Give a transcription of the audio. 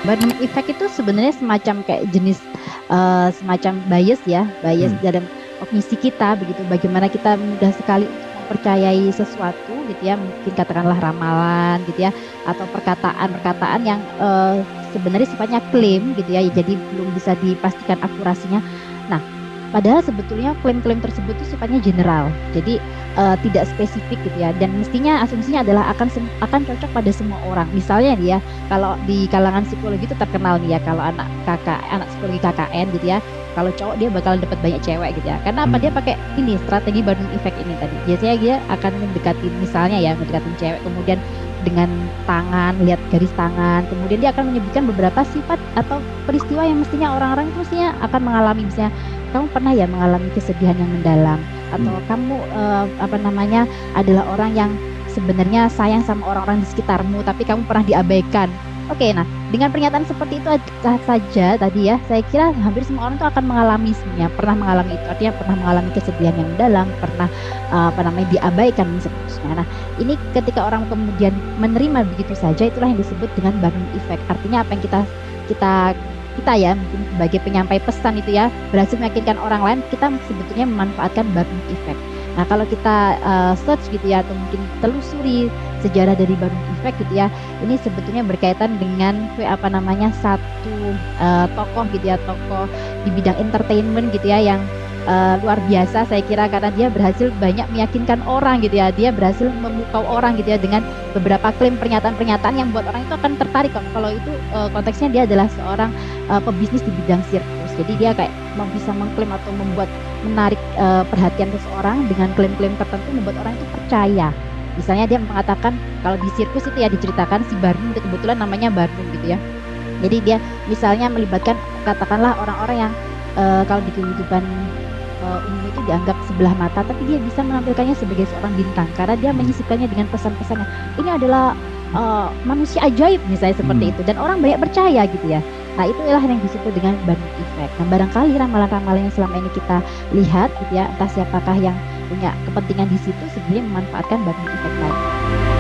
Barnum Effect itu sebenarnya semacam kayak jenis semacam bias ya, bias Hmm. dalam kognisi kita begitu. Bagaimana kita mudah sekali untuk mempercayai sesuatu gitu ya, mungkin katakanlah ramalan gitu ya, atau perkataan-perkataan yang sebenarnya sifatnya klaim gitu ya, jadi belum bisa dipastikan akurasinya. Nah, padahal sebetulnya klaim-klaim tersebut itu sifatnya general, jadi tidak spesifik gitu ya. Dan mestinya asumsinya adalah akan cocok pada semua orang. Misalnya nih ya, kalau di kalangan psikologi itu terkenal nih ya, kalau anak psikologi KKN gitu ya, kalau cowok dia bakal dapat banyak cewek gitu ya. Karena apa? Dia Hmm. pakai ini strategi Barnum Effect ini tadi. Biasanya dia akan mendekatin misalnya ya, mendekatin cewek kemudian dengan tangan, lihat garis tangan, kemudian dia akan menyebutkan beberapa sifat atau peristiwa yang mestinya orang-orang itu mestinya akan mengalami. Misalnya kamu pernah ya mengalami kesedihan yang mendalam, atau Hmm. kamu apa namanya, adalah orang yang sebenarnya sayang sama orang-orang di sekitarmu tapi kamu pernah diabaikan. Oke, nah dengan pernyataan seperti itu saja tadi ya, saya kira hampir semua orang itu akan mengalami, sebenarnya pernah mengalami itu, artinya pernah mengalami kesedihan yang mendalam, pernah apa namanya, diabaikan dan seterusnya. Nah, ini ketika orang kemudian menerima begitu saja, itulah yang disebut dengan Barnum Effect. Artinya apa yang kita kita ya mungkin sebagai penyampai pesan itu ya berhasil meyakinkan orang lain, kita sebetulnya memanfaatkan Barnum Effect. Nah, kalau kita search gitu ya, atau mungkin telusuri sejarah dari Barnum Effect gitu ya, ini sebetulnya berkaitan dengan apa namanya, satu tokoh gitu ya, tokoh di bidang entertainment gitu ya, yang luar biasa saya kira, karena dia berhasil banyak meyakinkan orang gitu ya, dia berhasil memukau orang gitu ya dengan beberapa klaim, pernyataan-pernyataan yang buat orang itu akan tertarik. Kalau itu konteksnya dia adalah seorang pebisnis di bidang sirkus, jadi dia kayak mau bisa mengklaim atau membuat menarik perhatian seseorang dengan klaim-klaim tertentu, membuat orang itu percaya. Misalnya dia mengatakan kalau di sirkus itu ya diceritakan si Barnum itu kebetulan namanya Barnum gitu ya. Jadi dia misalnya melibatkan katakanlah orang-orang yang kalau di kehidupan umum itu dianggap sebelah mata, tapi dia bisa menampilkannya sebagai seorang bintang karena dia menyisipkannya dengan pesan-pesannya. Ini adalah manusia ajaib misalnya seperti Hmm. itu, dan orang banyak percaya gitu ya. Nah, itulah yang disebut dengan Barnum Effect. Nah, barangkali ramalan-ramalan yang selama ini kita lihat gitu ya, entah siapakah yang punya kepentingan di situ, sebenarnya memanfaatkan Barnum Effect tadi.